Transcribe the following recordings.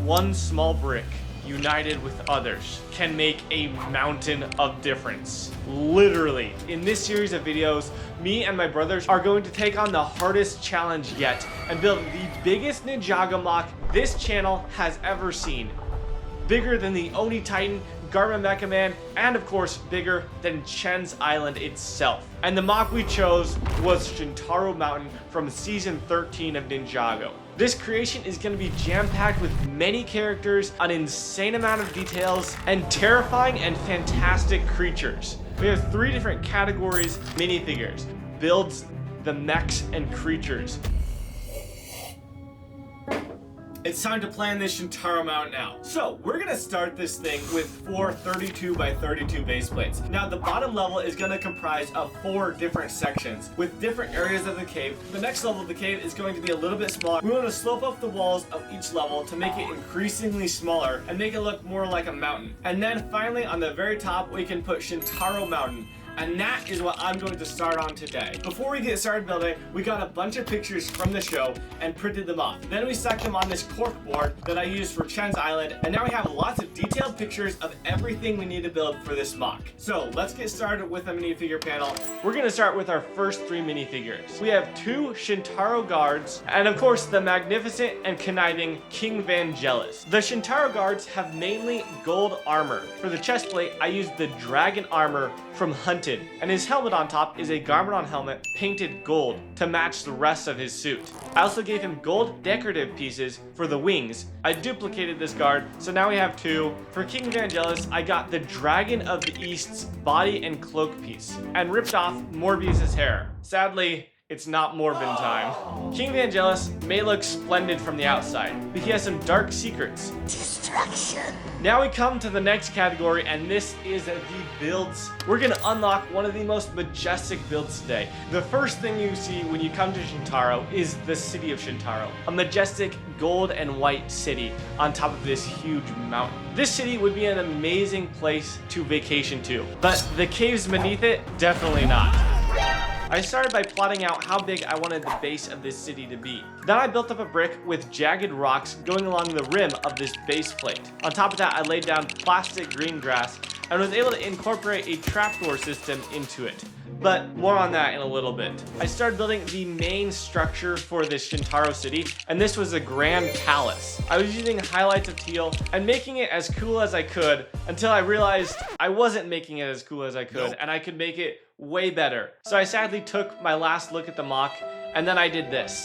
One small brick united with others can make a mountain of difference. Literally. In this series of videos, me and my brothers are going to take on the hardest challenge yet and build the biggest Ninjago MOC this channel has ever seen. Bigger than the Oni Titan, Garma Mecha Man, and of course bigger than Chen's Island itself. And the MOC we chose was Shintaro Mountain from season 13 of Ninjago. This creation is going to be jam-packed with many characters, an insane amount of details, and terrifying and fantastic creatures. We have 3 different categories: minifigures, builds, the mechs, and creatures. It's time to plan this Shintaro Mountain out. So we're gonna start this thing with 4 32 by 32 base plates. Now the bottom level is gonna comprise of 4 different sections with different areas of the cave. The next level of the cave is going to be a little bit smaller. We want to slope up the walls of each level to make it increasingly smaller and make it look more like a mountain. And then finally on the very top we can put Shintaro Mountain. And that is what I'm going to start on today. Before we get started building, we got a bunch of pictures from the show and printed them off. Then we stuck them on this cork board that I used for Chen's Island, and now we have lots of detailed pictures of everything we need to build for this MOC. So let's get started with the minifigure panel. We're gonna start with our first 3 minifigures. We have 2 Shintaro guards, and of course the magnificent and conniving King Vangelis. The Shintaro guards have mainly gold armor. For the chest plate, I used the dragon armor from Hunted, and his helmet on top is a Garmadon helmet painted gold to match the rest of his suit. I also gave him gold decorative pieces for the wings. I duplicated this guard, so now we have 2. For King Vangelis, I got the Dragon of the East's body and cloak piece, and ripped off Morbius's hair. Sadly, it's not Morbin time. King Vangelis may look splendid from the outside, but he has some dark secrets. Destruction. Now we come to the next category, and this is the builds. We're gonna unlock one of the most majestic builds today. The first thing you see when you come to Shintaro is the city of Shintaro, a majestic gold and white city on top of this huge mountain. This city would be an amazing place to vacation to, but the caves beneath it, definitely not. I started by plotting out how big I wanted the base of this city to be. Then I built up a brick with jagged rocks going along the rim of this base plate. On top of that, I laid down plastic green grass and was able to incorporate a trapdoor system into it. But more on that in a little bit. I started building the main structure for this Shintaro city, and this was a grand palace. I was using highlights of teal and making it as cool as I could until I realized I wasn't making it as cool as I could, and I could make it way better. So I sadly took my last look at the MOC, and then I did this.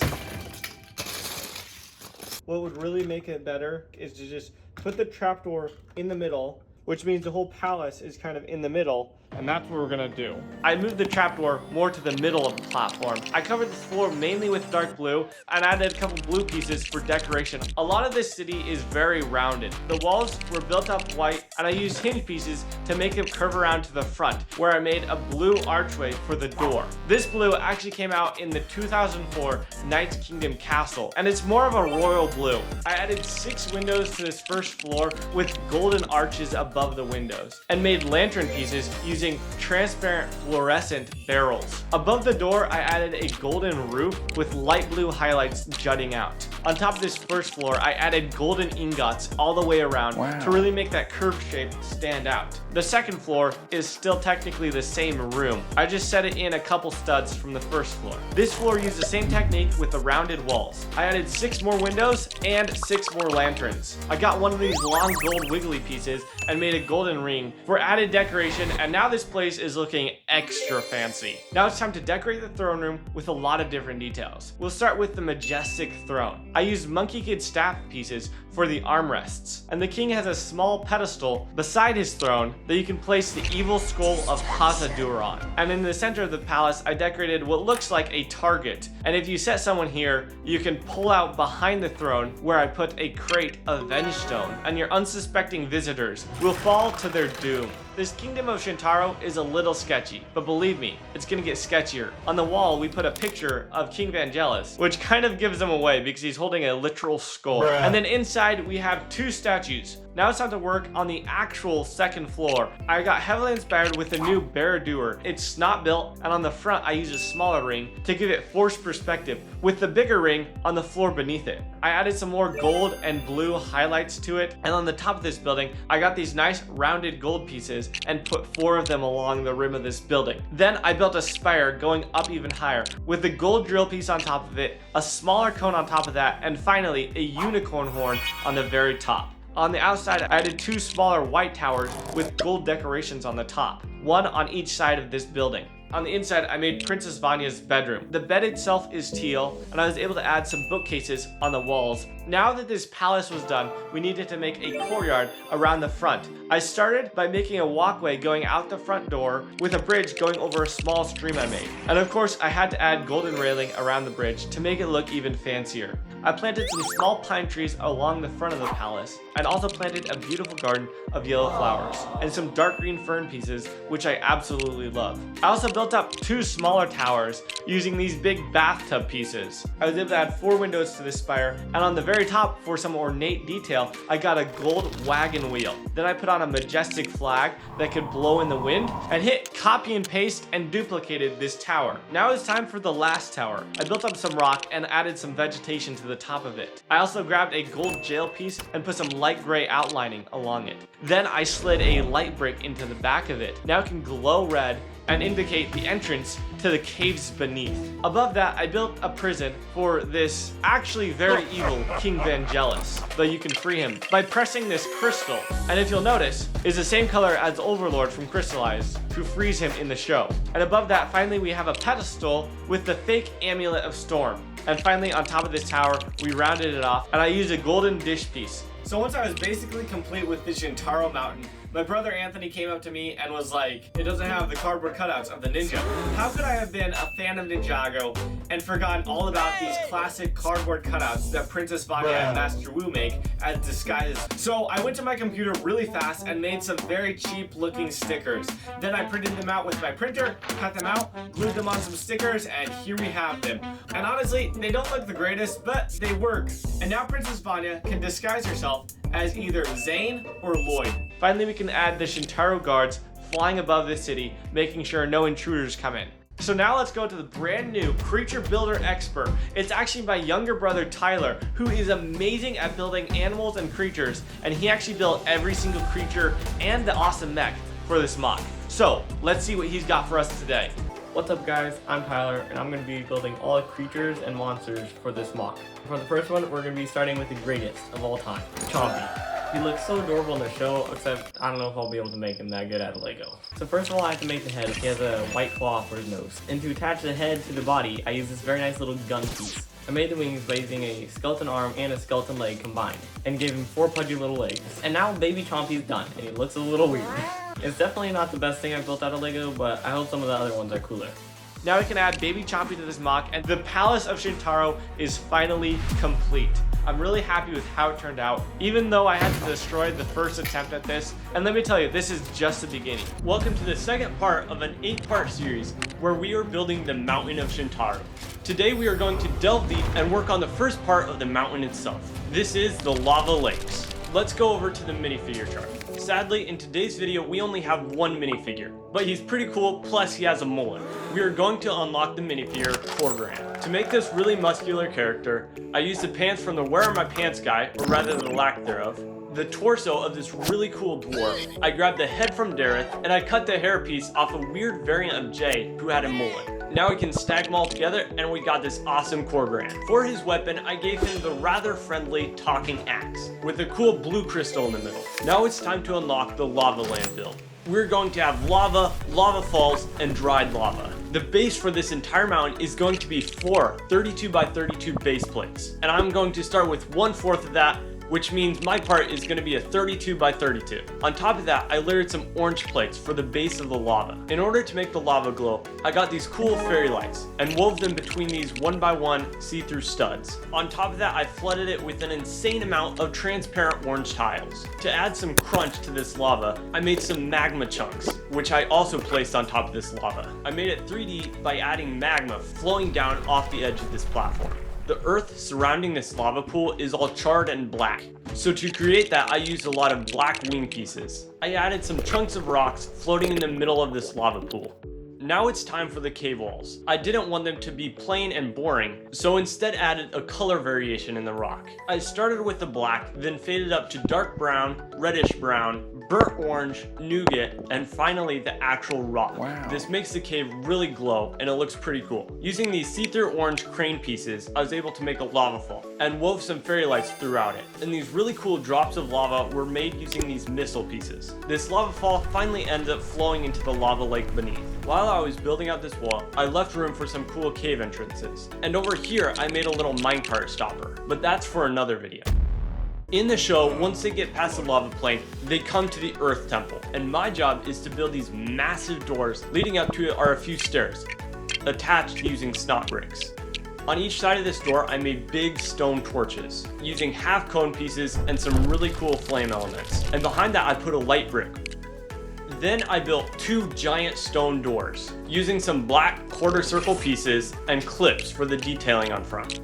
What would really make it better is to just put the trapdoor in the middle, which means the whole palace is kind of in the middle, and that's what we're gonna do. I moved the trapdoor more to the middle of the platform. I covered the floor mainly with dark blue and added a couple blue pieces for decoration. A lot of this city is very rounded. The walls were built up white, and I used hinge pieces to make it curve around to the front, where I made a blue archway for the door. This blue actually came out in the 2004 Knights Kingdom Castle, and it's more of a royal blue. I added 6 windows to this first floor with golden arches above the windows, and made lantern pieces using transparent fluorescent barrels. Above the door, I added a golden roof with light blue highlights jutting out. On top of this first floor, I added golden ingots all the way around to really make that curved shape stand out. The second floor is still technically the same room. I just set it in a couple studs from the first floor. This floor used the same technique with the rounded walls. I added 6 more windows and 6 more lanterns. I got one of these long gold wiggly pieces and made a golden ring for added decoration, and now this place is looking extra fancy. Now it's time to decorate the throne room with a lot of different details. We'll start with the majestic throne. I used Monkey Kid staff pieces for the armrests, and the king has a small pedestal beside his throne that you can place the evil skull of Hazador on. And in the center of the palace, I decorated what looks like a target, and if you set someone here, you can pull out behind the throne where I put a crate of Vengestone, and your unsuspecting visitors will fall to their doom. This Kingdom of Shintaro is a little sketchy, but believe me, it's gonna get sketchier. On the wall, we put a picture of King Vangelis, which kind of gives him away because he's holding a literal skull. And then inside, we have 2 statues. Now it's time to work on the actual second floor. I got heavily inspired with the new Barradoor. It's not built, and on the front I use a smaller ring to give it forced perspective, with the bigger ring on the floor beneath it. I added some more gold and blue highlights to it, and on the top of this building I got these nice rounded gold pieces and put 4 of them along the rim of this building. Then I built a spire going up even higher with the gold drill piece on top of it, a smaller cone on top of that, and finally a unicorn horn on the very top. On the outside, I added 2 smaller white towers with gold decorations on the top, one on each side of this building. On the inside, I made Princess Vanya's bedroom. The bed itself is teal, and I was able to add some bookcases on the walls. Now that this palace was done, we needed to make a courtyard around the front. I started by making a walkway going out the front door with a bridge going over a small stream I made. And of course, I had to add golden railing around the bridge to make it look even fancier. I planted some small pine trees along the front of the palace, and also planted a beautiful garden of yellow flowers and some dark green fern pieces, which I absolutely love. I also built up 2 smaller towers using these big bathtub pieces. I was able to add 4 windows to this spire, and on the very top, for some ornate detail, I got a gold wagon wheel. Then I put on a majestic flag that could blow in the wind, and hit copy and paste and duplicated this tower. Now it's time for the last tower. I built up some rock and added some vegetation to the top of it. I also grabbed a gold jail piece and put some light gray outlining along it. Then I slid a light brick into the back of it. Now it can glow red and indicate the entrance to the caves beneath. Above that, I built a prison for this actually very evil King Vangelis, though you can free him by pressing this crystal, and if you'll notice, is the same color as Overlord from Crystallized, who frees him in the show. And above that, finally, we have a pedestal with the fake Amulet of Storm. And finally, on top of this tower, we rounded it off, and I used a golden dish piece. So once I was basically complete with the Shintaro Mountain, my brother Anthony came up to me and was like, it doesn't have the cardboard cutouts of the ninja. How could I have been a fan of Ninjago and forgotten all about these classic cardboard cutouts that Princess Vanya and Master Wu make as disguises? So I went to my computer really fast and made some very cheap looking stickers. Then I printed them out with my printer, cut them out, glued them on some stickers, and here we have them. And honestly, they don't look the greatest, but they work. And now Princess Vanya can disguise herself as either Zane or Lloyd. Finally, we can add the Shintaro guards flying above the city, making sure no intruders come in. So now let's go to the brand new Creature Builder Expert. It's actually my younger brother Tyler, who is amazing at building animals and creatures, and he actually built every single creature and the awesome mech for this MOC. So let's see what he's got for us today. What's up guys, I'm Tyler, and I'm going to be building all the creatures and monsters for this MOC. For the first one, we're going to be starting with the greatest of all time, Chompy. He looks so adorable in the show, except I don't know if I'll be able to make him that good out of Lego. So first of all, I have to make the head. He has a white claw for his nose. And to attach the head to the body, I use this very nice little gun piece. I made the wings by using a skeleton arm and a skeleton leg combined, and gave him 4 pudgy little legs. And now baby Chompy's done, and he looks a little weird. It's definitely not the best thing I've built out of Lego, but I hope some of the other ones are cooler. Now we can add baby Chompy to this MOC, and the Palace of Shintaro is finally complete. I'm really happy with how it turned out, even though I had to destroy the first attempt at this. And let me tell you, this is just the beginning. Welcome to the second part of an 8-part series where we are building the Mountain of Shintaro. Today we are going to delve deep and work on the first part of the mountain itself. This is the lava lakes. Let's go over to the minifigure chart. Sadly, in today's video, we only have one minifigure, but he's pretty cool, plus he has a mullet. We are going to unlock the minifigure Courtroom. To make this really muscular character, I used the pants from the Where Are My Pants guy, or rather the lack thereof, the torso of this really cool dwarf. I grabbed the head from Dareth, and I cut the hairpiece off a weird variant of Jay who had a mullet. Now we can stack them all together, and we got this awesome Courtroom. For his weapon, I gave him the rather friendly talking axe with a cool blue crystal in the middle. Now it's time to unlock the lava land build. We're going to have lava, lava falls, and dried lava. The base for this entire mountain is going to be 4 32 by 32 base plates, and I'm going to start with 1/4 of that, which means my part is going to be a 32 by 32. On top of that, I layered some orange plates for the base of the lava. In order to make the lava glow, I got these cool fairy lights and wove them between these 1x1 see-through studs. On top of that, I flooded it with an insane amount of transparent orange tiles. To add some crunch to this lava, I made some magma chunks, which I also placed on top of this lava. I made it 3D by adding magma flowing down off the edge of this platform. The earth surrounding this lava pool is all charred and black. So to create that, I used a lot of black wing pieces. I added some chunks of rocks floating in the middle of this lava pool. Now it's time for the cave walls. I didn't want them to be plain and boring, so instead added a color variation in the rock. I started with the black, then faded up to dark brown, reddish brown, burnt orange, nougat, and finally the actual rock. Wow. This makes the cave really glow and it looks pretty cool. Using these see-through orange crane pieces, I was able to make a lava fall and wove some fairy lights throughout it. And these really cool drops of lava were made using these missile pieces. This lava fall finally ended up flowing into the lava lake beneath. While I was building out this wall, I left room for some cool cave entrances. And over here, I made a little minecart stopper, but that's for another video. In the show, once they get past the lava plane, they come to the Earth Temple, and my job is to build these massive doors. Leading up to it are a few stairs, attached using snot bricks. On each side of this door, I made big stone torches, using half cone pieces and some really cool flame elements. And behind that, I put a light brick. Then I built 2 giant stone doors, using some black quarter circle pieces and clips for the detailing on front.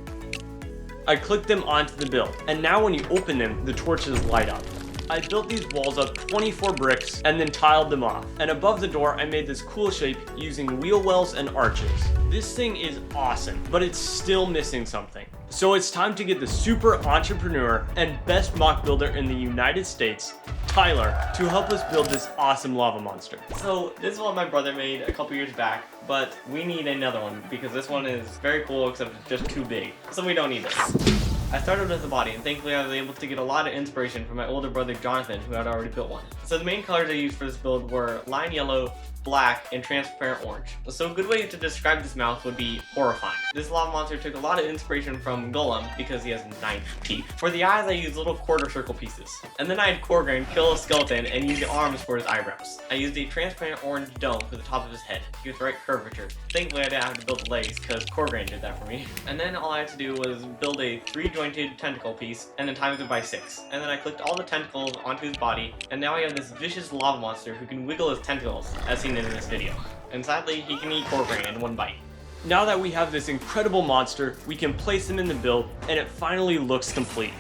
I clicked them onto the build, and now when you open them, the torches light up. I built these walls up 24 bricks and then tiled them off. And above the door, I made this cool shape using wheel wells and arches. This thing is awesome, but it's still missing something. So it's time to get the super entrepreneur and best mock builder in the United States, Tyler, to help us build this awesome lava monster. So this is what my brother made a couple years back, but we need another one because this one is very cool except it's just too big. So we don't need this. I started with the body, and thankfully I was able to get a lot of inspiration from my older brother Jonathan, who had already built one. So the main colors I used for this build were lime yellow, black, and transparent orange. So a good way to describe this mouth would be horrifying. This lava monster took a lot of inspiration from Golem because he has 9 teeth. For the eyes, I used little quarter circle pieces. And then I had Corgrain kill a skeleton and use the arms for his eyebrows. I used a transparent orange dome for the top of his head to give the right curvature. Thankfully I didn't have to build the legs because Corgrain did that for me. And then all I had to do was build a 3-jointed tentacle piece and then times it by 6. And then I clicked all the tentacles onto his body, and now I have this vicious lava monster who can wiggle his tentacles, as seen in this video. And sadly, he can eat Corgrain in one bite. Now that we have this incredible monster, we can place him in the build, and it finally looks complete.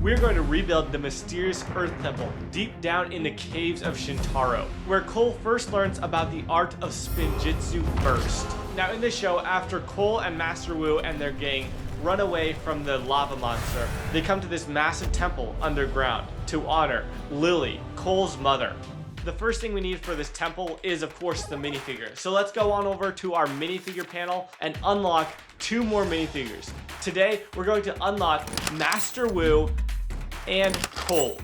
We're going to rebuild the mysterious Earth Temple deep down in the caves of Shintaro, where Cole first learns about the art of Spinjitzu first. Now in this show, after Cole and Master Wu and their gang run away from the lava monster, they come to this massive temple underground to honor Lily, Cole's mother. The first thing we need for this temple is, of course, the minifigure. So let's go on over to our minifigure panel and unlock 2 more minifigures. Today, we're going to unlock Master Wu and Cole.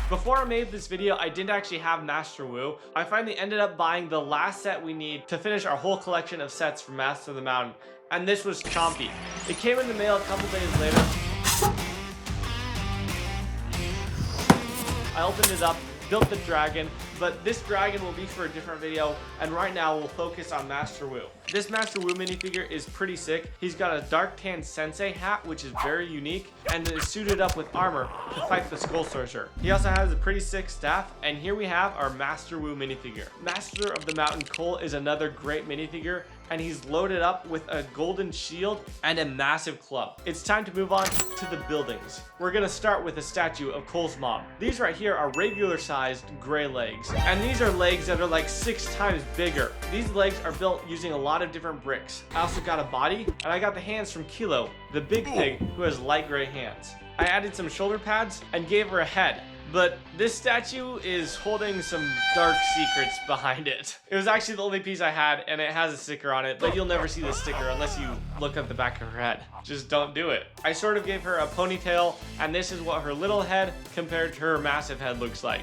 Before I made this video, I didn't actually have Master Wu. I finally ended up buying the last set we need to finish our whole collection of sets for Master of the Mountain, and this was Chompy. It came in the mail a couple days later. I opened it up, built the dragon, but this dragon will be for a different video, and right now we'll focus on Master Wu. This Master Wu minifigure is pretty sick. He's got a dark tan sensei hat, which is very unique, and is suited up with armor to fight the Skull Sorcerer. He also has a pretty sick staff, and here we have our Master Wu minifigure. Master of the Mountain Cole is another great minifigure, and he's loaded up with a golden shield and a massive club. It's time to move on to the buildings. We're gonna start with a statue of Cole's mom. These right here are regular sized gray legs, and these are legs that are like 6 times bigger. These legs are built using a lot of different bricks. I also got a body, and I got the hands from Kilo, the big pig who has light gray hands. I added some shoulder pads and gave her a head. But this statue is holding some dark secrets behind it. It was actually the only piece I had, and it has a sticker on it, but you'll never see the sticker unless you look at the back of her head. Just don't do it. I sort of gave her a ponytail, and this is what her little head compared to her massive head looks like.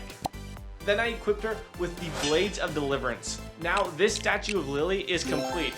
Then I equipped her with the Blades of Deliverance. Now this statue of Lily is complete.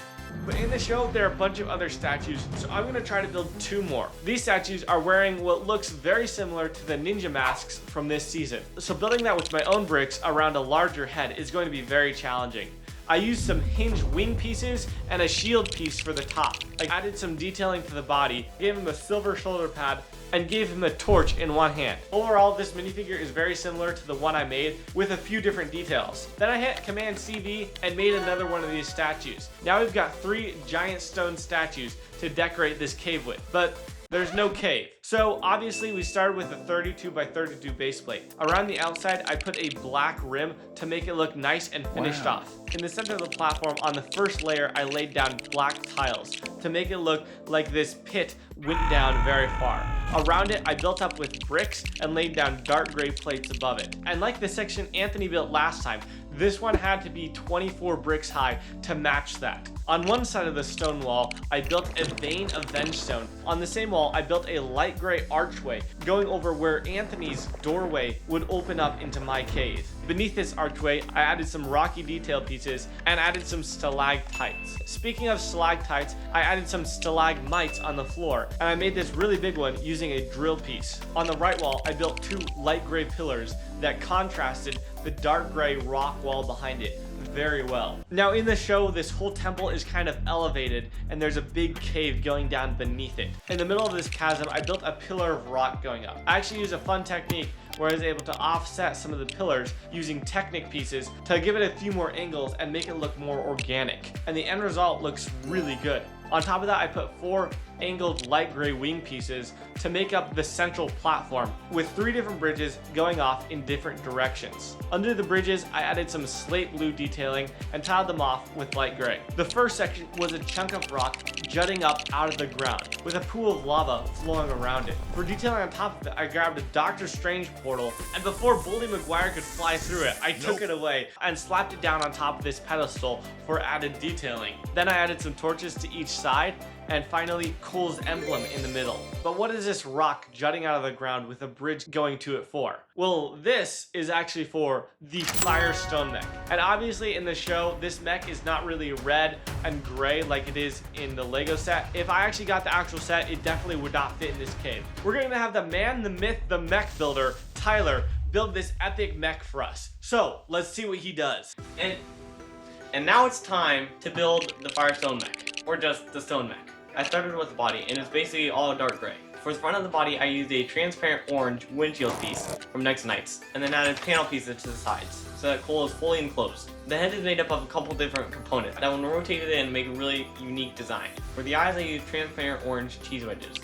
But in the show, there are a bunch of other statues, so I'm going to try to build 2 more. These statues are wearing what looks very similar to the ninja masks from this season. So building that with my own bricks around a larger head is going to be very challenging. I used some hinged wing pieces and a shield piece for the top. I added some detailing to the body, gave him a silver shoulder pad, and gave him a torch in one hand. Overall, this minifigure is very similar to the one I made with a few different details. Then I hit Command CV and made another one of these statues. Now we've got 3 giant stone statues to decorate this cave with, but there's no cave. So obviously we started with a 32 by 32 base plate. Around the outside, I put a black rim to make it look nice and finished off. In the center of the platform, on the first layer, I laid down black tiles to make it look like this pit went down very far. Around it, I built up with bricks and laid down dark gray plates above it. And like the section Anthony built last time, this one had to be 24 bricks high to match that. On one side of the stone wall, I built a vein of venge stone. On the same wall, I built a light gray archway going over where Anthony's doorway would open up into my cave. Beneath this archway, I added some rocky detail pieces and added some stalactites. Speaking of stalactites, I added some stalagmites on the floor, and I made this really big one using a drill piece. On the right wall, I built 2 light gray pillars that contrasted the dark gray rock wall behind it very well. Now in the show, this whole temple is kind of elevated and there's a big cave going down beneath it. In the middle of this chasm, I built a pillar of rock going up. I actually used a fun technique where I was able to offset some of the pillars using Technic pieces to give it a few more angles and make it look more organic. And the end result looks really good. On top of that, I put 4 angled light gray wing pieces to make up the central platform with 3 different bridges going off in different directions. Under the bridges, I added some slate blue detailing and tiled them off with light gray. The first section was a chunk of rock jutting up out of the ground with a pool of lava flowing around it. For detailing on top of it, I grabbed a Doctor Strange portal, and before Bully Maguire could fly through it, I took it away and slapped it down on top of this pedestal for added detailing. Then I added some torches to each side, and finally Cole's emblem in the middle. But what is this rock jutting out of the ground with a bridge going to it for? Well, this is actually for the Firestone mech. And obviously in the show, this mech is not really red and gray like it is in the Lego set. If I actually got the actual set, it definitely would not fit in this cave. We're gonna have the man, the myth, the mech builder, Tyler, build this epic mech for us. So let's see what he does. And now it's time to build the Firestone mech, or just the stone mech. I started with the body, and it's basically all dark gray. For the front of the body, I used a transparent orange windshield piece from Next Knights, and then added panel pieces to the sides, so that Cole is fully enclosed. The head is made up of a couple different components that will rotate it in and make a really unique design. For the eyes, I used transparent orange cheese wedges.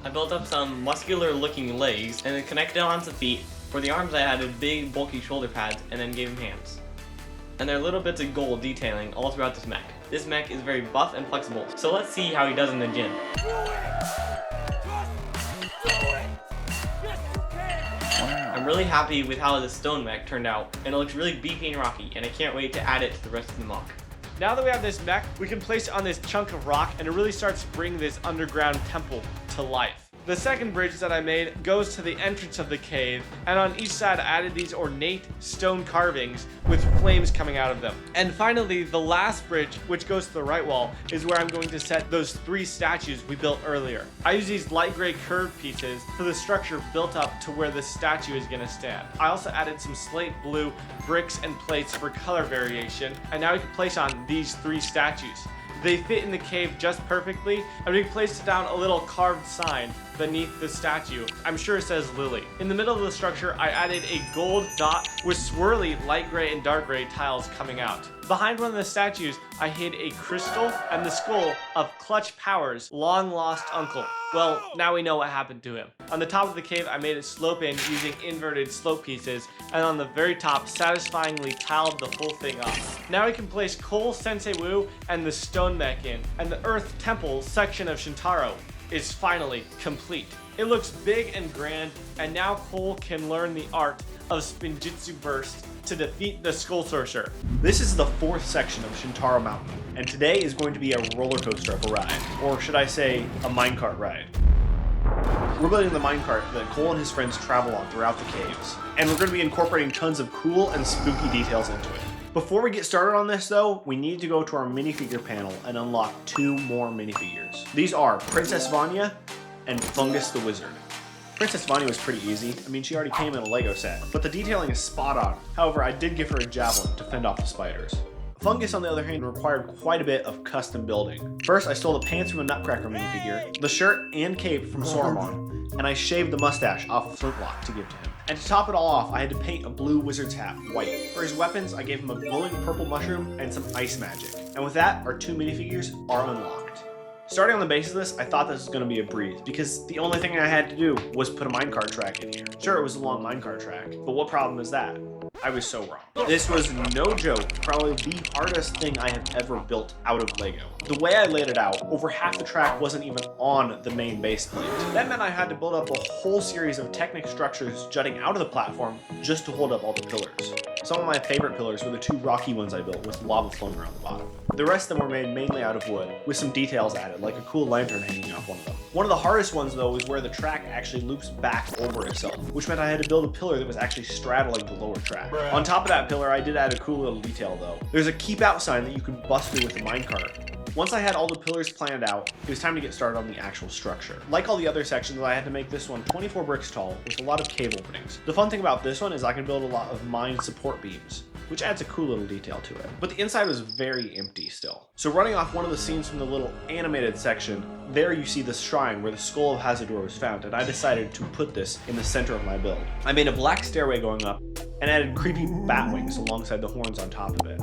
I built up some muscular looking legs, and then connected onto the feet. For the arms, I added big bulky shoulder pads, and then gave him hands. And there are little bits of gold detailing all throughout this mech. This mech is very buff and flexible, so let's see how he does in the gym. I'm really happy with how the stone mech turned out, and it looks really beefy and rocky, and I can't wait to add it to the rest of the MOC. Now that we have this mech, we can place it on this chunk of rock, and it really starts bringing this underground temple to life. The second bridge that I made goes to the entrance of the cave, and on each side I added these ornate stone carvings with flames coming out of them. And finally, the last bridge, which goes to the right wall, is where I'm going to set those 3 statues we built earlier. I use these light gray curved pieces for the structure built up to where the statue is going to stand. I also added some slate blue bricks and plates for color variation, and now we can place on these 3 statues. They fit in the cave just perfectly, and we placed down a little carved sign beneath the statue. I'm sure it says Lily. In the middle of the structure, I added a gold dot with swirly light gray and dark gray tiles coming out. Behind one of the statues, I hid a crystal and the skull of Clutch Power's long lost uncle. Well, now we know what happened to him. On the top of the cave, I made it slope in using inverted slope pieces, and on the very top, satisfyingly tiled the whole thing up. Now we can place Cole Sensei Wu and the stone mech in, and the Earth Temple section of Shintaro is finally complete. It looks big and grand, and now Cole can learn the art of Spinjitzu Burst to defeat the Skull Sorcerer. This is the 4th section of Shintaro Mountain, and today is going to be a roller coaster of a ride, or should I say, a minecart ride. We're building the minecart that Cole and his friends travel on throughout the caves, and we're going to be incorporating tons of cool and spooky details into it. Before we get started on this though, we need to go to our minifigure panel and unlock 2 more minifigures. These are Princess Vanya and Fungus the Wizard. Princess Vanya was pretty easy. I mean, she already came in a Lego set, but the detailing is spot on. However, I did give her a javelin to fend off the spiders. Fungus, on the other hand, required quite a bit of custom building. First, I stole the pants from a Nutcracker minifigure, the shirt and cape from Saruman, and I shaved the mustache off of Flintlock to give to him. And to top it all off, I had to paint a blue wizard's hat white. For his weapons, I gave him a glowing purple mushroom and some ice magic. And with that, our 2 minifigures are unlocked. Starting on the base of this, I thought this was going to be a breeze, because the only thing I had to do was put a minecart track in here. Sure, it was a long minecart track, but what problem is that? I was so wrong. This was no joke, probably the hardest thing I have ever built out of Lego. The way I laid it out, over half the track wasn't even on the main base plate. That meant I had to build up a whole series of Technic structures jutting out of the platform just to hold up all the pillars. Some of my favorite pillars were the 2 rocky ones I built with lava flowing around the bottom. The rest of them were made mainly out of wood, with some details added, like a cool lantern hanging off one of them. One of the hardest ones, though, is where the track actually loops back over itself, which meant I had to build a pillar that was actually straddling the lower track. On top of that pillar, I did add a cool little detail, though. There's a keep out sign that you could bust through with the minecart. Once I had all the pillars planned out, it was time to get started on the actual structure. Like all the other sections, I had to make this one 24 bricks tall with a lot of cave openings. The fun thing about this one is I can build a lot of mine support beams, which adds a cool little detail to it. But the inside was very empty still. So running off one of the scenes from the little animated section, there you see the shrine where the skull of Hazador was found, and I decided to put this in the center of my build. I made a black stairway going up and added creepy bat wings alongside the horns on top of it.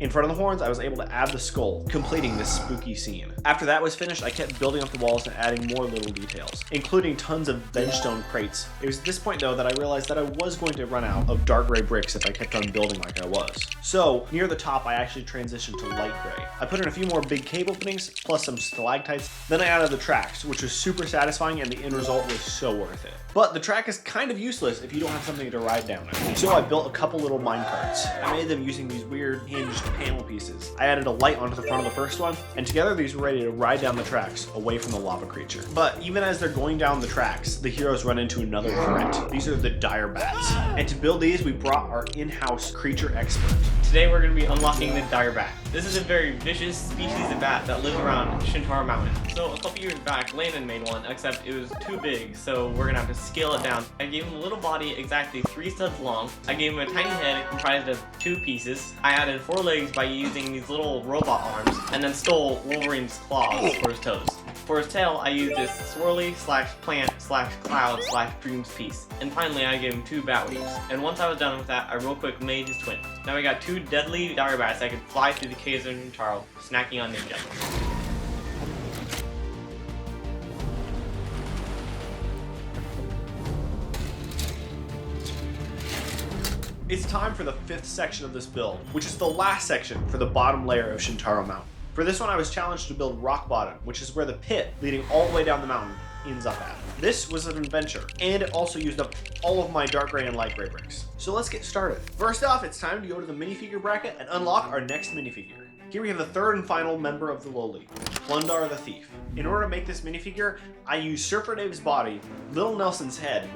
In front of the horns, I was able to add the skull, completing this spooky scene. After that was finished, I kept building up the walls and adding more little details, including tons of vegstone crates. It was at this point, though, that I realized that I was going to run out of dark gray bricks if I kept on building like I was. So, near the top, I actually transitioned to light gray. I put in a few more big cave openings, plus some stalactites. Then I added the tracks, which was super satisfying, and the end result was so worth it. But the track is kind of useless if you don't have something to ride down it. So I built a couple little minecarts. I made them using these weird hinged panel pieces. I added a light onto the front of the first one, and together these were ready to ride down the tracks away from the lava creature. But even as they're going down the tracks, the heroes run into another threat. These are the dire bats. And to build these, we brought our in-house creature expert. Today we're going to be unlocking the dire bat. This is a very vicious species of bat that lives around Shintaro Mountain. So a couple years back, Landon made one, except it was too big, so we're going to have to scale it down. I gave him a little body exactly 3 studs long. I gave him a tiny head comprised of 2 pieces. I added 4 legs by using these little robot arms, and then stole Wolverine's claws for his toes. For his tail, I used this swirly / plant / cloud / dreams piece. And finally, I gave him 2 bat wings. And once I was done with that, I real quick made his twin. Now we got 2 deadly dire bats that could fly through the caves of Shintaro, snacking on Ninjago. It's time for the 5th section of this build, which is the last section for the bottom layer of Shintaro Mountain. For this one, I was challenged to build rock bottom, which is where the pit leading all the way down the mountain ends up at. This was an adventure, and it also used up all of my dark gray and light gray bricks. So let's get started. First off, it's time to go to the minifigure bracket and unlock our next minifigure. Here we have the 3rd and final member of the Lowly, Plundar the Thief. In order to make this minifigure, I used Surfer Dave's body, Little Nelson's head,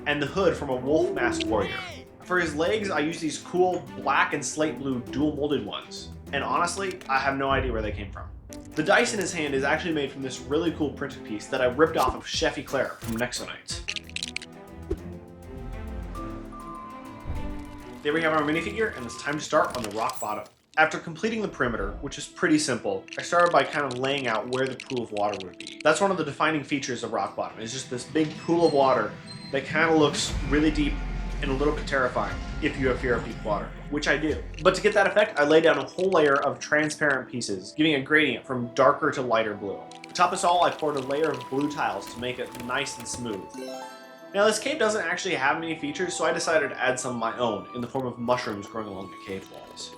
and the hood from a wolf masked warrior. For his legs, I used these cool black and slate blue dual molded ones. And honestly, I have no idea where they came from. The dice in his hand is actually made from this really cool printed piece that I ripped off of Chef Eclair from Nexonites. There we have our minifigure, and it's time to start on the rock bottom. After completing the perimeter, which is pretty simple, I started by kind of laying out where the pool of water would be. That's one of the defining features of rock bottom, is just this big pool of water that kind of looks really deep and a little bit terrifying if you have fear of deep water, which I do. But to get that effect, I lay down a whole layer of transparent pieces, giving a gradient from darker to lighter blue. To top this all, I poured a layer of blue tiles to make it nice and smooth. Now this cave doesn't actually have many features, so I decided to add some of my own in the form of mushrooms growing along the cave walls.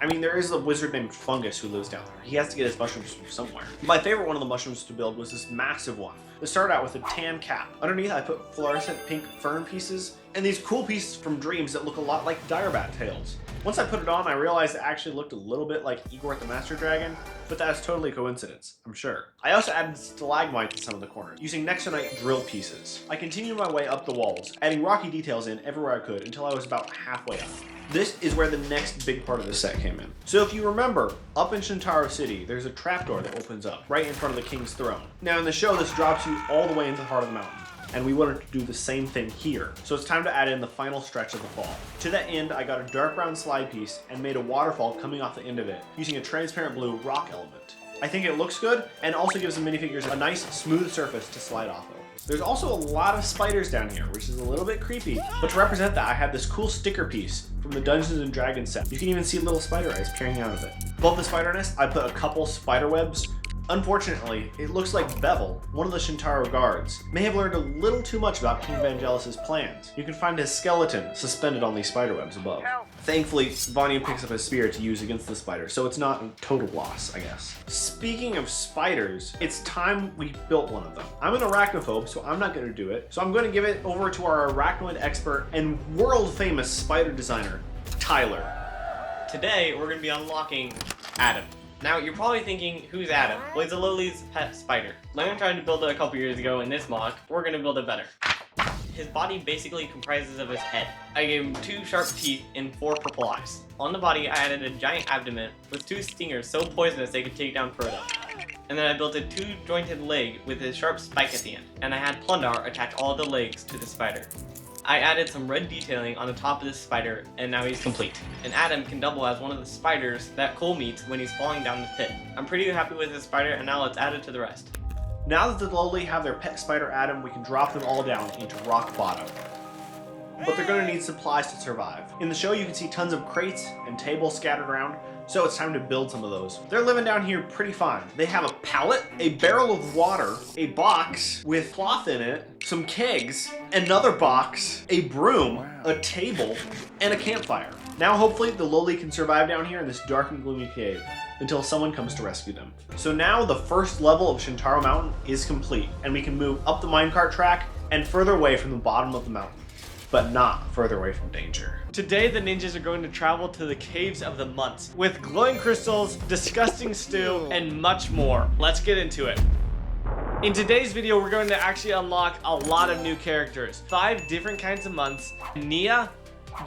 I mean, there is a wizard named Fungus who lives down there. He has to get his mushrooms from somewhere. My favorite one of the mushrooms to build was this massive one. It started out with a tan cap. Underneath, I put fluorescent pink fern pieces, and these cool pieces from Dreams that look a lot like dire bat tails. Once I put it on, I realized it actually looked a little bit like Igor the Master Dragon, but that's totally coincidence, I'm sure. I also added stalagmites in some of the corners, using Nexonite drill pieces. I continued my way up the walls, adding rocky details in everywhere I could until I was about halfway up. This is where the next big part of the set came in. So if you remember, up in Shintaro City, there's a trapdoor that opens up right in front of the king's throne. Now in the show, this drops you all the way into the heart of the mountain. and we wanted to do the same thing here. So it's time to add in the final stretch of the fall. To that end, I got a dark brown slide piece and made a waterfall coming off the end of it using a transparent blue rock element. I think it looks good and also gives the minifigures a nice smooth surface to slide off of. There's also a lot of spiders down here, which is a little bit creepy, but to represent that, I have this cool sticker piece from the Dungeons and Dragons set. You can even see little spider eyes peering out of it. Above the spider nest, I put a couple spider webs. Unfortunately, it looks like Bevel, one of the Shintaro guards, may have learned a little too much about King Vangelis' plans. You can find his skeleton suspended on these spider webs above. Thankfully, Vanya picks up a spear to use against the spider, so it's not a total loss, I guess. Speaking of spiders, it's time we built one of them. I'm an arachnophobe, so I'm not going to do it. So I'm going to give it over to our arachnoid expert and world-famous spider designer, Tyler. Today, we're going to be unlocking Adam. Now, you're probably thinking, who's Adam? Well, he's a Loli's pet spider. Like I tried to build it a couple years ago in this MOC, we're going to build it better. His body basically comprises of his head. I gave him 2 sharp teeth and 4 purple eyes. On the body, I added a giant abdomen with 2 stingers so poisonous they could take down Frodo. And then I built a 2-jointed leg with a sharp spike at the end. And I had Plundar attach all the legs to the spider. I added some red detailing on the top of this spider, and now he's complete. And Adam can double as one of the spiders that Cole meets when he's falling down the pit. I'm pretty happy with this spider, and now let's add it to the rest. Now that the Loli have their pet spider Adam, we can drop them all down into rock bottom. But they're going to need supplies to survive. In the show, you can see tons of crates and tables scattered around, so it's time to build some of those. They're living down here pretty fine. They have a pallet, a barrel of water, a box with cloth in it, some kegs, another box, a broom, a table, and a campfire. Now hopefully the Loli can survive down here in this dark and gloomy cave until someone comes to rescue them. So now the first level of Shintaro Mountain is complete, and we can move up the minecart track and further away from the bottom of the mountain, but not further away from danger. Today, the ninjas are going to travel to the caves of the Munts with glowing crystals, disgusting stew, and much more. Let's get into it. In today's video, we're going to actually unlock a lot of new characters. 5 different kinds of Munts: Nia,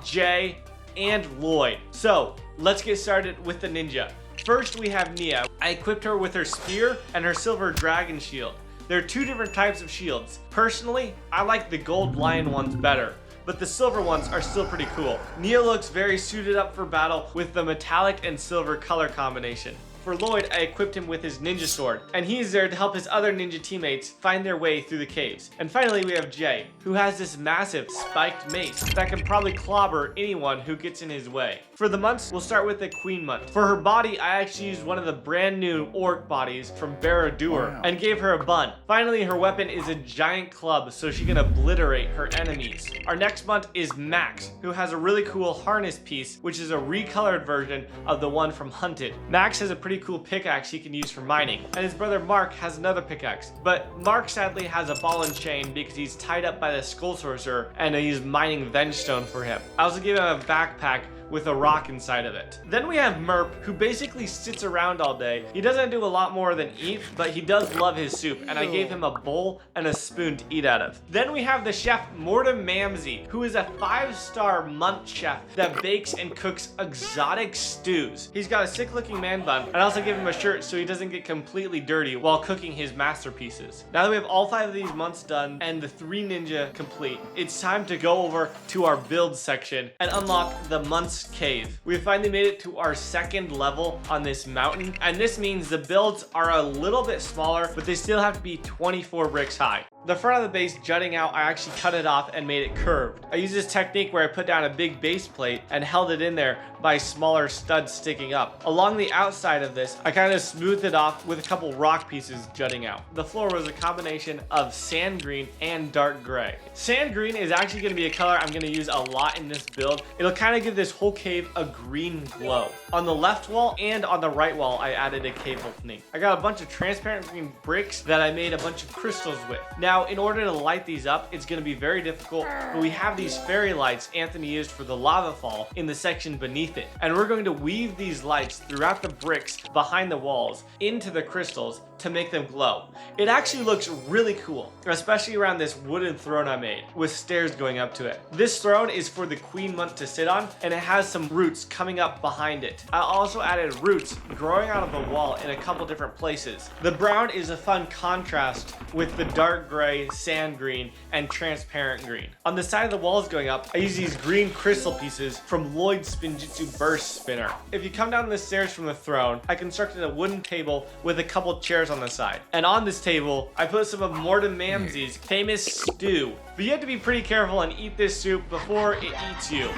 Jay, and Lloyd. So, let's get started with the ninja. First, we have Nia. I equipped her with her spear and her silver dragon shield. There are 2 different types of shields. Personally, I like the gold lion ones better, but the silver ones are still pretty cool. Nia looks very suited up for battle with the metallic and silver color combination. For Lloyd, I equipped him with his ninja sword, and he's there to help his other ninja teammates find their way through the caves. And finally, we have Jay, who has this massive spiked mace that can probably clobber anyone who gets in his way. For the Munts, we'll start with the Queen Munt. For her body, I actually used one of the brand new orc bodies from Barad-dûr and gave her a bun. Finally, her weapon is a giant club, so she can obliterate her enemies. Our next Munt is Max, who has a really cool harness piece, which is a recolored version of the one from Hunted. Max has a pretty cool pickaxe he can use for mining, and his brother Mark has another pickaxe, but Mark sadly has a ball and chain because he's tied up by the skull sorcerer and I use mining vengestone for him. I also give him a backpack with a rock inside of it. Then we have Merp, who basically sits around all day. He doesn't do a lot more than eat, but he does love his soup, and I gave him a bowl and a spoon to eat out of. Then we have the chef Mortem Mamsie, who is a 5-star Munt chef that bakes and cooks exotic stews. He's got a sick-looking man bun, and I also give him a shirt so he doesn't get completely dirty while cooking his masterpieces. Now that we have all 5 of these Munts done and the 3 ninja complete, it's time to go over to our build section and unlock the Munts cave. We finally made it to our 2nd level on this mountain, and this means the builds are a little bit smaller, but they still have to be 24 bricks high. The front of the base jutting out, I actually cut it off and made it curved. I used this technique where I put down a big base plate and held it in there by smaller studs sticking up. Along the outside of this, I kind of smoothed it off with a couple rock pieces jutting out. The floor was a combination of sand green and dark gray. Sand green is actually going to be a color I'm going to use a lot in this build. It'll kind of give this whole cave a green glow. On the left wall and on the right wall, I added a cave opening. I got a bunch of transparent green bricks that I made a bunch of crystals with. Now, in order to light these up, it's going to be very difficult, but we have these fairy lights Anthony used for the lava fall in the section beneath it. And we're going to weave these lights throughout the bricks behind the walls into the crystals to make them glow. It actually looks really cool, especially around this wooden throne I made with stairs going up to it. This throne is for the Queen Munt to sit on, and it has some roots coming up behind it. I also added roots growing out of the wall in a couple different places. The brown is a fun contrast with the dark gray gray, sand green, and transparent green. On the side of the walls going up, I use these green crystal pieces from Lloyd's Spinjitzu Burst Spinner. If you come down the stairs from the throne, I constructed a wooden table with a couple chairs on the side. And on this table, I put some of Morton Mamsey's famous stew. But you have to be pretty careful and eat this soup before it eats you.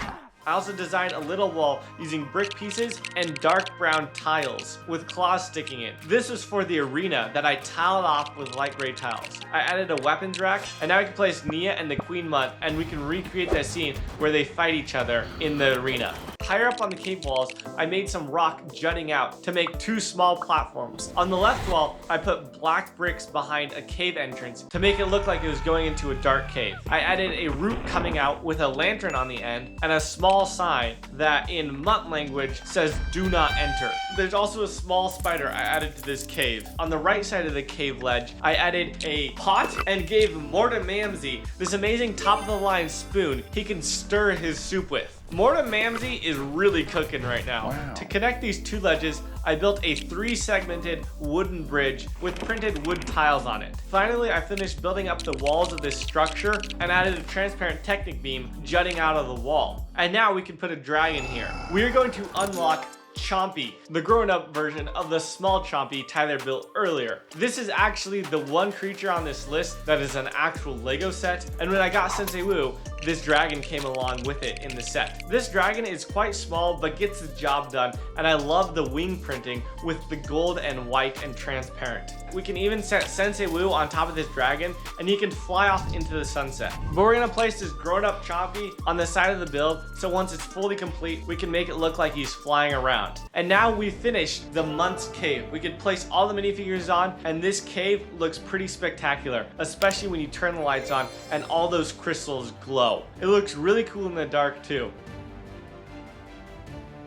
I also designed a little wall using brick pieces and dark brown tiles with claws sticking in. This was for the arena that I tiled off with light gray tiles. I added a weapons rack, and now I can place Nia and the Queen Munt, and we can recreate that scene where they fight each other in the arena. Higher up on the cave walls, I made some rock jutting out to make 2 small platforms. On the left wall, I put black bricks behind a cave entrance to make it look like it was going into a dark cave. I added a root coming out with a lantern on the end and a small sign that in Munt language says "Do not enter." There's also a small spider I added to this cave. On the right side of the cave ledge, I added a pot and gave Morton Mamsey this amazing top-of-the-line spoon he can stir his soup with. Morton Mamsey is really cooking right now. Wow. To connect these 2 ledges, I built a 3-segmented wooden bridge with printed wood tiles on it. Finally, I finished building up the walls of this structure and added a transparent Technic beam jutting out of the wall. And now we can put a dragon here. We are going to unlock Chompy, the grown-up version of the small Chompy Tyler built earlier. This is actually the one creature on this list that is an actual Lego set, and when I got Sensei Wu, this dragon came along with it in the set. This dragon is quite small but gets the job done, and I love the wing printing with the gold and white and transparent. We can even set Sensei Wu on top of this dragon, and he can fly off into the sunset. But we're gonna place this grown-up Chompy on the side of the build, so once it's fully complete, we can make it look like he's flying around. And now we've finished the Munts cave. We could place all the minifigures on, and this cave looks pretty spectacular, especially when you turn the lights on and all those crystals glow. It looks really cool in the dark too.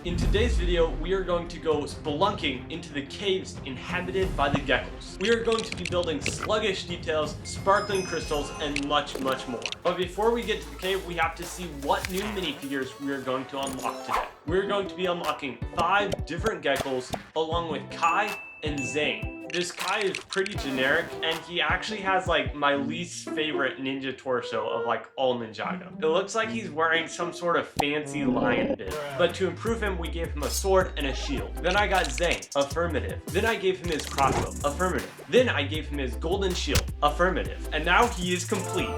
In today's video, we are going to go spelunking into the caves inhabited by the geckos. We are going to be building sluggish details, sparkling crystals, and much, much more. But before we get to the cave, we have to see what new minifigures we are going to unlock today. We're going to be unlocking 5 different geckos, along with Kai and Zane. This Kai is pretty generic, and he actually has like my least favorite ninja torso of like all Ninjago. It looks like he's wearing some sort of fancy lion bib. But to improve him, we gave him a sword and a shield. Then I got Zane, affirmative. Then I gave him his crossbow, affirmative. Then I gave him his golden shield, affirmative. And now he is complete.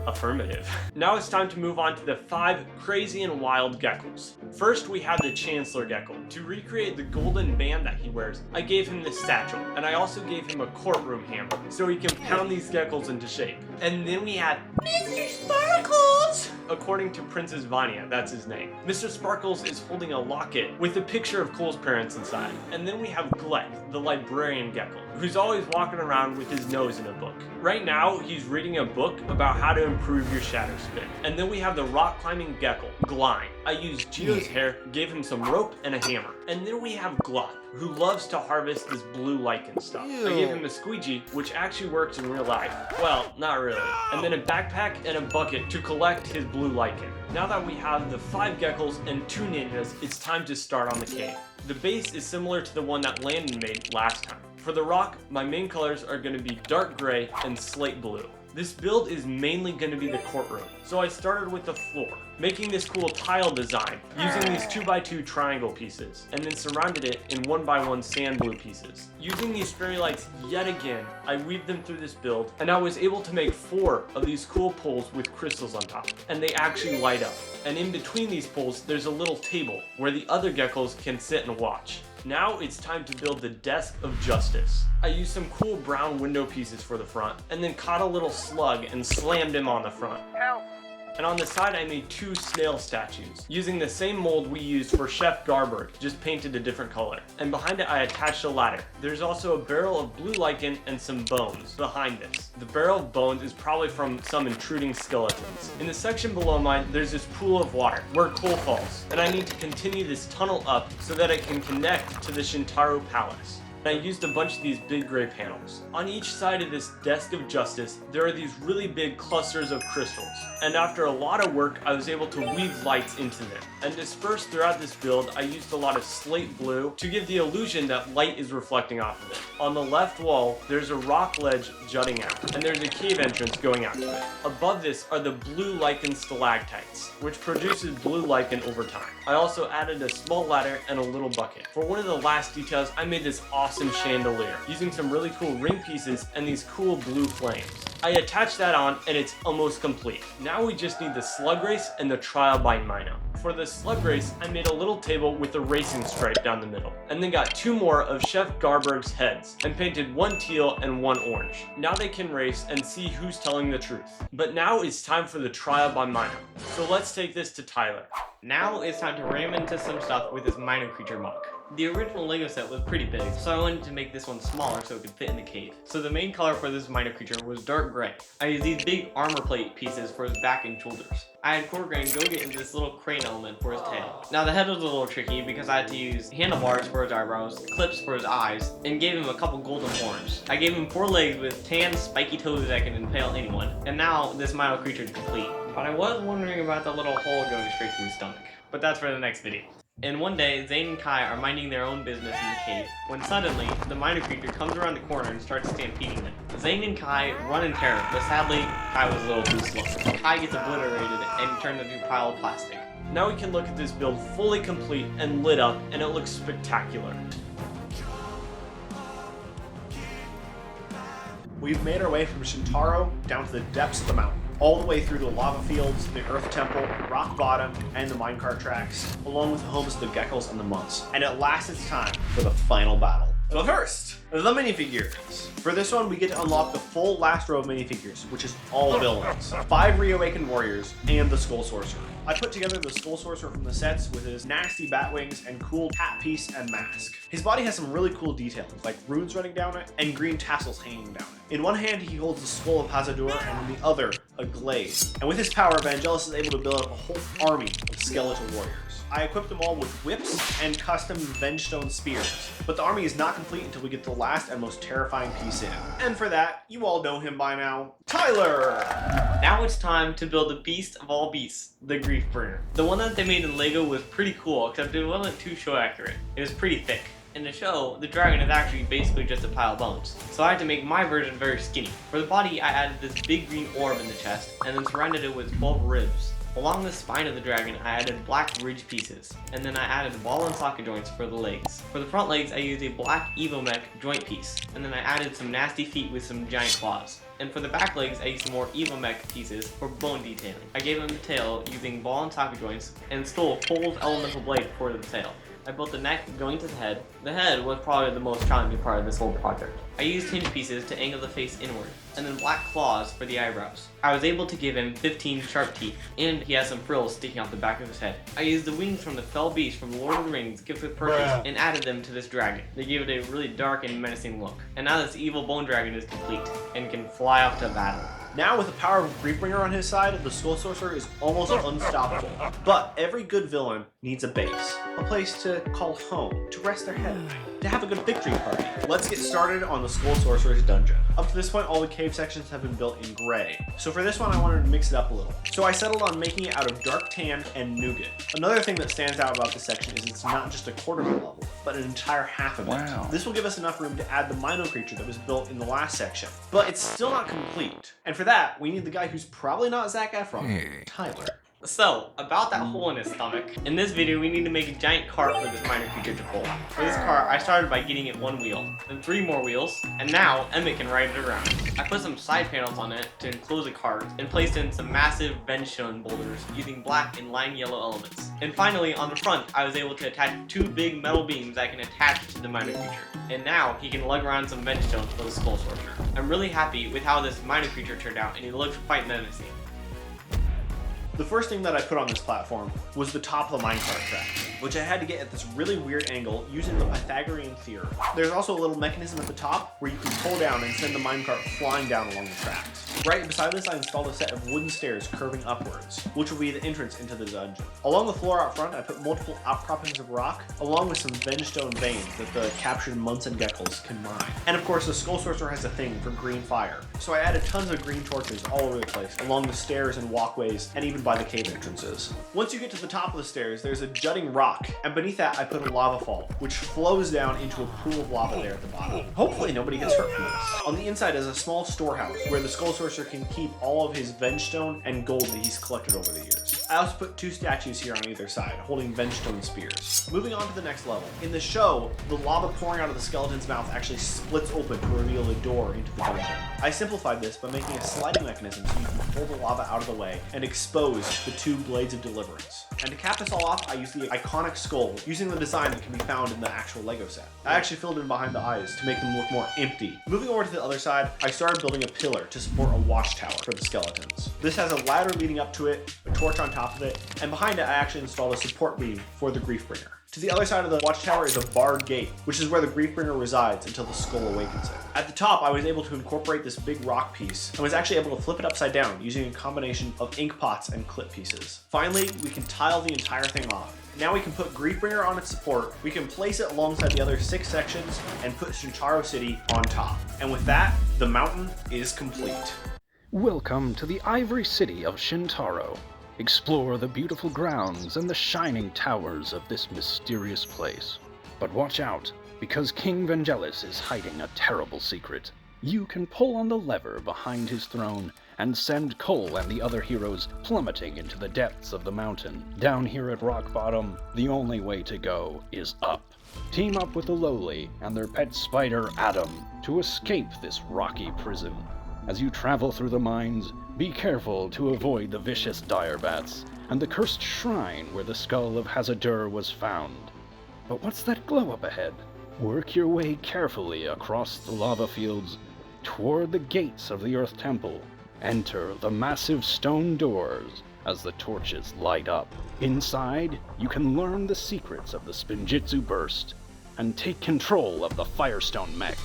Affirmative. Now it's time to move on to the 5 crazy and wild geckos. First, we have the Chancellor Gecko. To recreate the golden band that he wears, I gave him this satchel, and I also gave him a courtroom hammer, so he can pound these geckos into shape. And then we had Mr. Sparkles! According to Princess Vanya, that's his name. Mr. Sparkles is holding a locket with a picture of Cole's parents inside. And then we have Glet, the librarian gecko, who's always walking around with his nose in a book. Right now, he's reading a book about how to improve your shatter spin. And then we have the rock climbing gecko, Glide. I used Gio's hair, gave him some rope and a hammer. And then we have Glop, who loves to harvest this blue lichen stuff. I gave him a squeegee, which actually works in real life. Well, not really. And then a backpack and a bucket to collect his blue lichen. Now that we have the 5 geckos and 2 ninjas, it's time to start on the cave. The base is similar to the one that Landon made last time. For the rock, my main colors are going to be dark gray and slate blue. This build is mainly going to be the courtroom, so I started with the floor, making this cool tile design using these 2x2 triangle pieces, and then surrounded it in 1x1 sand blue pieces. Using these fairy lights yet again, I weaved them through this build, and I was able to make 4 of these cool poles with crystals on top, and they actually light up. And in between these poles, there's a little table where the other geckos can sit and watch. Now it's time to build the Desk of Justice. I used some cool brown window pieces for the front, and then caught a little slug and slammed him on the front. Help! And on the side I made 2 snail statues, using the same mold we used for Chef Garberg, just painted a different color. And behind it I attached a ladder. There's also a barrel of blue lichen and some bones behind this. The barrel of bones is probably from some intruding skeletons. In the section below mine, there's this pool of water, where Cole falls, and I need to continue this tunnel up so that it can connect to the Shintaro Palace. I used a bunch of these big gray panels. On each side of this desk of justice, there are these really big clusters of crystals. And after a lot of work, I was able to weave lights into them. And dispersed throughout this build, I used a lot of slate blue to give the illusion that light is reflecting off of it. On the left wall, there's a rock ledge jutting out, and there's a cave entrance going out to it. Above this are the blue lichen stalactites, which produces blue lichen over time. I also added a small ladder and a little bucket. For one of the last details, I made this awesome chandelier using some really cool ring pieces and these cool blue flames. I attached that on and it's almost complete. Now we just need the slug race and the trial by Mino. For the slug race, I made a little table with a racing stripe down the middle, and then got 2 more of Chef Garberg's heads, and painted 1 teal and 1 orange. Now they can race and see who's telling the truth. But now it's time for the trial by Mino. So let's take this to Tyler. Now it's time to ram into some stuff with this Minor Creature MOC. The original Lego set was pretty big, so I wanted to make this one smaller so it could fit in the cave. So the main color for this Minor Creature was dark gray. I used these big armor plate pieces for his back and shoulders. I had Courtroom go get into this little crane element for his tail. Now the head was a little tricky because I had to use handlebars for his eyebrows, clips for his eyes, and gave him a couple golden horns. I gave him 4 legs with tan spiky toes that can impale anyone, and now this Minor Creature is complete. But I was wondering about the little hole going straight through his stomach. But that's for the next video. And one day, Zane and Kai are minding their own business in the cave, when suddenly, the Minor Creature comes around the corner and starts stampeding them. Zane and Kai run in terror, but sadly, Kai was a little too slow. Kai gets obliterated and turned into a pile of plastic. Now we can look at this build fully complete and lit up, and it looks spectacular. We've made our way from Shintaro down to the depths of the mountain, all the way through the lava fields, the earth temple, rock bottom, and the minecart tracks, along with the homes of the geckos and the munts. And at last it's time for the final battle. But first, the minifigures. For this one, we get to unlock the full last row of minifigures, which is all villains, 5 reawakened warriors, and the skull sorcerer. I put together the skull sorcerer from the sets with his nasty bat wings and cool hat piece and mask. His body has some really cool details, like runes running down it and green tassels hanging down it. In one hand, he holds the skull of Hazador, and in the other, a glaive. And with his power, Vangelis is able to build up a whole army of skeletal warriors. I equipped them all with whips and custom Vengestone spears, but the army is not complete until we get the last and most terrifying piece in. And for that, you all know him by now, Tyler! Now it's time to build the beast of all beasts, the Griefbringer. The one that they made in Lego was pretty cool, except it wasn't too show accurate. It was pretty thick. In the show, the dragon is actually basically just a pile of bones, so I had to make my version very skinny. For the body, I added this big green orb in the chest, and then surrounded it with 12 ribs. Along the spine of the dragon, I added black ridge pieces, and then I added ball and socket joints for the legs. For the front legs, I used a black Evomech joint piece, and then I added some nasty feet with some giant claws. And for the back legs, I used some more Evomech pieces for bone detailing. I gave them the tail using ball and socket joints, and stole Cole's elemental blade for the tail. I built the neck going to the head. The head was probably the most challenging part of this whole project. I used hinge pieces to angle the face inward, and then black claws for the eyebrows. I was able to give him 15 sharp teeth, and he has some frills sticking out the back of his head. I used the wings from the fell beast from Lord of the Rings, Gift with Purpose, and added them to this dragon. They gave it a really dark and menacing look. And now this evil bone dragon is complete, and can fly off to battle. Now, with the power of Griefbringer on his side, the Skull Sorcerer is almost unstoppable. But every good villain needs a base, a place to call home, to rest their head at night, to have a good victory party. Let's get started on the Skull Sorcerer's dungeon. Up to this point, all the cave sections have been built in gray. So for this one, I wanted to mix it up a little. So I settled on making it out of dark tan and nougat. Another thing that stands out about this section is it's not just a quarter level, but an entire half of it. Wow. This will give us enough room to add the Mino creature that was built in the last section. But it's still not complete. And for that, we need the guy who's probably not Zac Efron, Tyler. So, about that hole in his stomach, in this video we need to make a giant cart for this Minor creature to pull. For this cart, I started by getting it 1 wheel, then 3 more wheels, and now Emmett can ride it around. I put some side panels on it to enclose a cart, and placed in some massive Vengestone boulders using black and lime yellow elements. And finally, on the front, I was able to attach 2 big metal beams that can attach to the Minor creature. And now, he can lug around some Vengestone for the Skull Sorcerer. I'm really happy with how this Minor creature turned out, and he looks quite menacing. The first thing that I put on this platform was the top of the minecart track. which I had to get at this really weird angle using the Pythagorean theorem. There's also a little mechanism at the top where you can pull down and send the minecart flying down along the tracks. Right beside this, I installed a set of wooden stairs curving upwards, which will be the entrance into the dungeon. Along the floor out front, I put multiple outcroppings of rock, along with some vengestone veins that the captured Munts and Geckos can mine. And of course, the Skull Sorcerer has a thing for green fire, so I added tons of green torches all over the place, along the stairs and walkways, and even by the cave entrances. Once you get to the top of the stairs, there's a jutting rock, and beneath that I put a lava fall, which flows down into a pool of lava there at the bottom. Hopefully nobody gets hurt from this. On the inside is a small storehouse where the Skull Sorcerer can keep all of his vengestone and gold that he's collected over the years. I also put 2 statues here on either side, holding vengestone spears. Moving on to the next level. In the show, the lava pouring out of the skeleton's mouth actually splits open to reveal a door into the dungeon. I simplified this by making a sliding mechanism so you can pull the lava out of the way and expose the 2 blades of deliverance. And to cap this all off, I used the iconic skull using the design that can be found in the actual Lego set. I actually filled in behind the eyes to make them look more empty. Moving over to the other side, I started building a pillar to support a watchtower for the skeletons. This has a ladder leading up to it, a torch on top of it, and behind it I actually installed a support beam for the Griefbringer. To the other side of the watchtower is a barred gate, which is where the Griefbringer resides until the skull awakens it. At the top, I was able to incorporate this big rock piece and was actually able to flip it upside down using a combination of ink pots and clip pieces. Finally, we can tile the entire thing off. Now we can put Griefbringer on its support, we can place it alongside the other 6 sections, and put Shintaro City on top. And with that, the mountain is complete. Welcome to the Ivory City of Shintaro. Explore the beautiful grounds and the shining towers of this mysterious place. But watch out, because King Vangelis is hiding a terrible secret. You can pull on the lever behind his throne and send Cole and the other heroes plummeting into the depths of the mountain. Down here at rock bottom, the only way to go is up. Team up with the Lowly and their pet spider Adam to escape this rocky prison. As you travel through the mines, be careful to avoid the vicious direbats and the cursed shrine where the skull of Hazadur was found. But what's that glow up ahead? Work your way carefully across the lava fields toward the gates of the Earth Temple. Enter the massive stone doors as the torches light up. Inside, you can learn the secrets of the Spinjitzu Burst and take control of the Firestone Mech.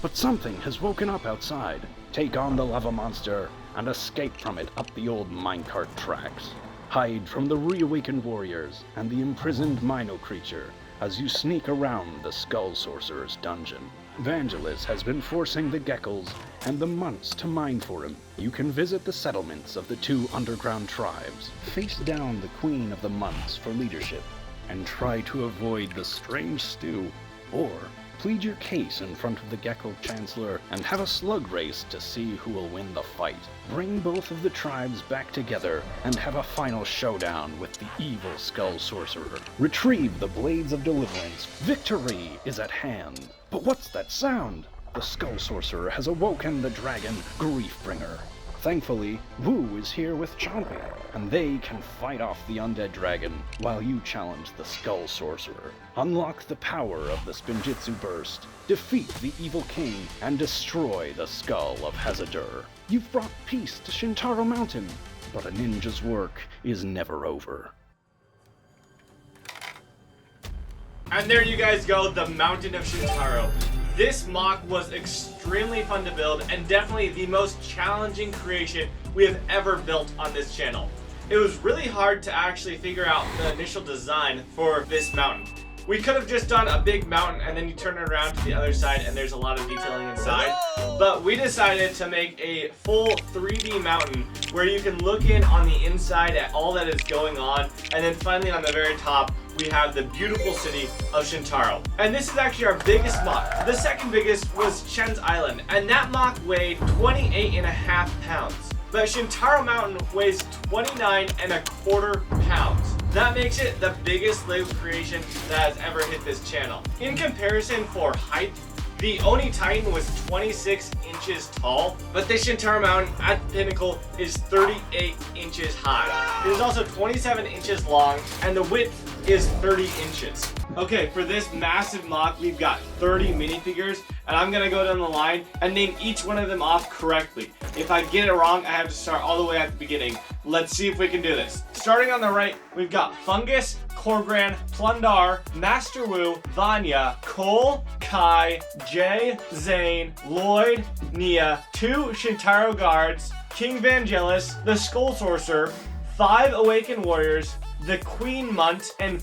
But something has woken up outside. Take on the lava monster and escape from it up the old minecart tracks. Hide from the reawakened warriors and the imprisoned Mino creature as you sneak around the Skull Sorcerer's dungeon. Vangelis has been forcing the Geckos and the Munts to mine for him. You can visit the settlements of the 2 underground tribes, face down the Queen of the Munts for leadership, and try to avoid the strange stew, or plead your case in front of the Gecko Chancellor and have a slug race to see who will win the fight. Bring both of the tribes back together and have a final showdown with the evil Skull Sorcerer. Retrieve the Blades of Deliverance. Victory is at hand. But what's that sound? The Skull Sorcerer has awoken the dragon Griefbringer. Thankfully, Wu is here with Chompy, and they can fight off the undead dragon while you challenge the Skull Sorcerer. Unlock the power of the Spinjitzu Burst, defeat the evil king, and destroy the skull of Hazadur. You've brought peace to Shintaro Mountain, but a ninja's work is never over. And there you guys go, the Mountain of Shintaro. This MOC was extremely fun to build and definitely the most challenging creation we have ever built on this channel. It was really hard to actually figure out the initial design for this mountain. We could have just done a big mountain and then you turn it around to the other side and there's a lot of detailing inside. But we decided to make a full 3D mountain where you can look in on the inside at all that is going on, and then finally on the very top we have the beautiful city of Shintaro. And this is actually our biggest MOC. The second biggest was Shen's Island, and that MOC weighed 28.5 pounds. But Shintaro Mountain weighs 29.25 pounds. That makes it the biggest Lego creation that has ever hit this channel. In comparison for height, the Oni Titan was 26 inches tall, but the Shintaro Mountain at the pinnacle is 38 inches high. It is also 27 inches long, and the width is 30 inches. Okay, for this massive MOC, we've got 30 minifigures, and I'm gonna go down the line and name each one of them off correctly. If I get it wrong, I have to start all the way at the beginning. Let's see if we can do this. Starting on the right, we've got Fungus, Corgran, Plundar, Master Wu, Vanya, Cole, Kai, Jay, Zane, Lloyd, Nia, 2 Shintaro guards, King Vangelis, the Skull Sorcerer, 5 Awakened Warriors, the Queen Munt, and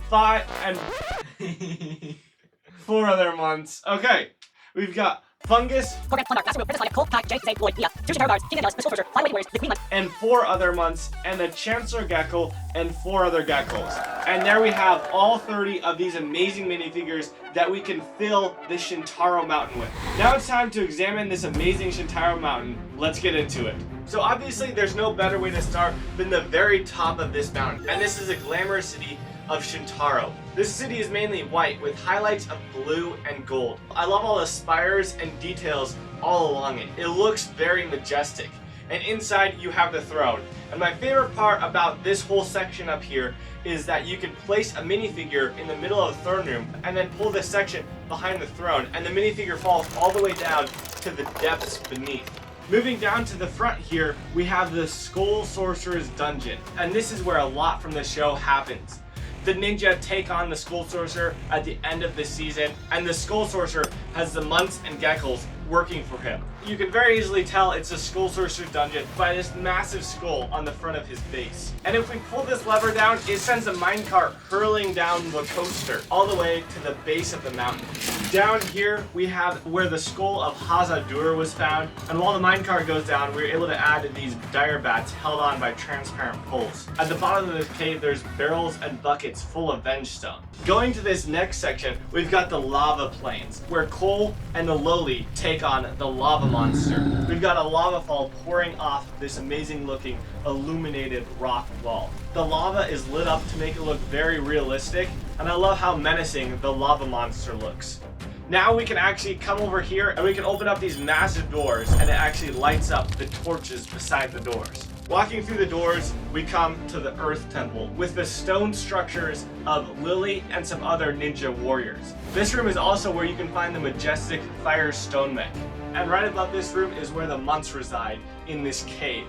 4 other Munts. Okay, we've got Fungus, Corgran, Plundar, Master Wu, Princess Vanya, Cole, Kai, Jay, Zane, Lloyd, Nia, 2 Shintaro guards, King Vangelis, the Skull Sorcerer, 5 Awakened Warriors, the Queen Munt, and 4 other Munts, and the Chancellor Gecko, and 4 other Geckos. And there we have all 30 of these amazing minifigures that we can fill this Shintaro mountain with. Now it's time to examine this amazing Shintaro mountain. Let's get into it. So obviously there's no better way to start than the very top of this mountain. And this is a glamorous city of Shintaro. This city is mainly white with highlights of blue and gold. I love all the spires and details all along it. It looks very majestic. And inside you have the throne. And my favorite part about this whole section up here is that you can place a minifigure in the middle of the throne room and then pull this section behind the throne, and the minifigure falls all the way down to the depths beneath. Moving down to the front here, we have the Skull Sorcerer's Dungeon. And this is where a lot from the show happens. The ninja take on the Skull Sorcerer at the end of the season, and the Skull Sorcerer has the Munts and Geckos working for him. You can very easily tell it's a Skull Sorcerer dungeon by this massive skull on the front of his base. And if we pull this lever down, it sends a minecart hurling down the coaster all the way to the base of the mountain. Down here, we have where the skull of Hazadur was found, and while the minecart goes down, we were able to add these dire bats held on by transparent poles. At the bottom of this cave, there's barrels and buckets full of venge stone. Going to this next section, we've got the lava plains, where Cole and the Lowly take on the lava monster. We've got a lava fall pouring off this amazing looking illuminated rock wall. The lava is lit up to make it look very realistic, and I love how menacing the lava monster looks. Now we can actually come over here and we can open up these massive doors, and it actually lights up the torches beside the doors. Walking through the doors, we come to the Earth Temple with the stone structures of Lily and some other ninja warriors. This room is also where you can find the majestic Fire Stone Mech. And right above this room is where the Munts reside in this cave.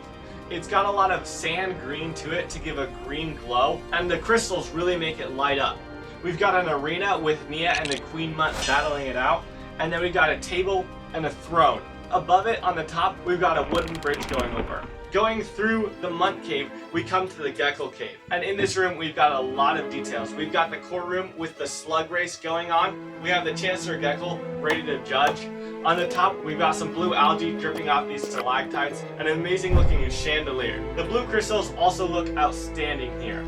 It's got a lot of sand green to it to give a green glow, and the crystals really make it light up. We've got an arena with Nia and the Queen Munt battling it out, and then we've got a table and a throne. Above it, on the top, we've got a wooden bridge going over. Going through the Munt cave, we come to the Gecko cave. And in this room, we've got a lot of details. We've got the courtroom with the slug race going on. We have the Chancellor Gecko ready to judge. On the top, we've got some blue algae dripping off these stalactites and an amazing looking chandelier. The blue crystals also look outstanding here.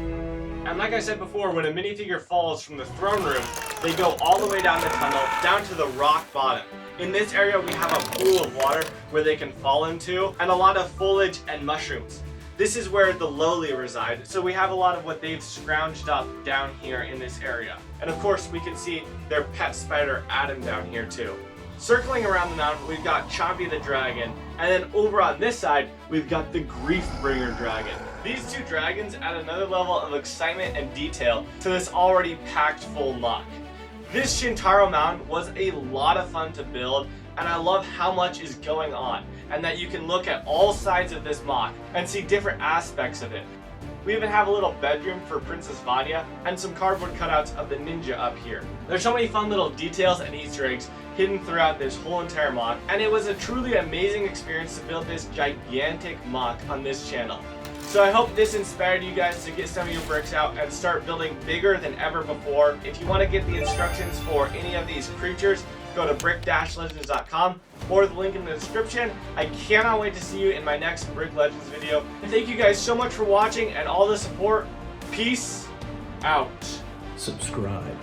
And like I said before, when a minifigure falls from the throne room, they go all the way down the tunnel, down to the rock bottom. In this area, we have a pool of water where they can fall into, and a lot of foliage and mushrooms. This is where the Lowly reside, so we have a lot of what they've scrounged up down here in this area. And of course, we can see their pet spider Adam down here too. Circling around the mountain, we've got Chompy the dragon, and then over on this side, we've got the Griefbringer dragon. These two dragons add another level of excitement and detail to this already packed full MOC. This Shintaro mountain was a lot of fun to build, and I love how much is going on, and that you can look at all sides of this MOC and see different aspects of it. We even have a little bedroom for Princess Vanya and some cardboard cutouts of the ninja up here. There's so many fun little details and Easter eggs hidden throughout this whole entire MOC, and it was a truly amazing experience to build this gigantic MOC on this channel. So I hope this inspired you guys to get some of your bricks out and start building bigger than ever before. If you want to get the instructions for any of these creatures, go to brick-legends.com or the link in the description. I cannot wait to see you in my next Brick Legends video. And thank you guys so much for watching and all the support. Peace out. Subscribe.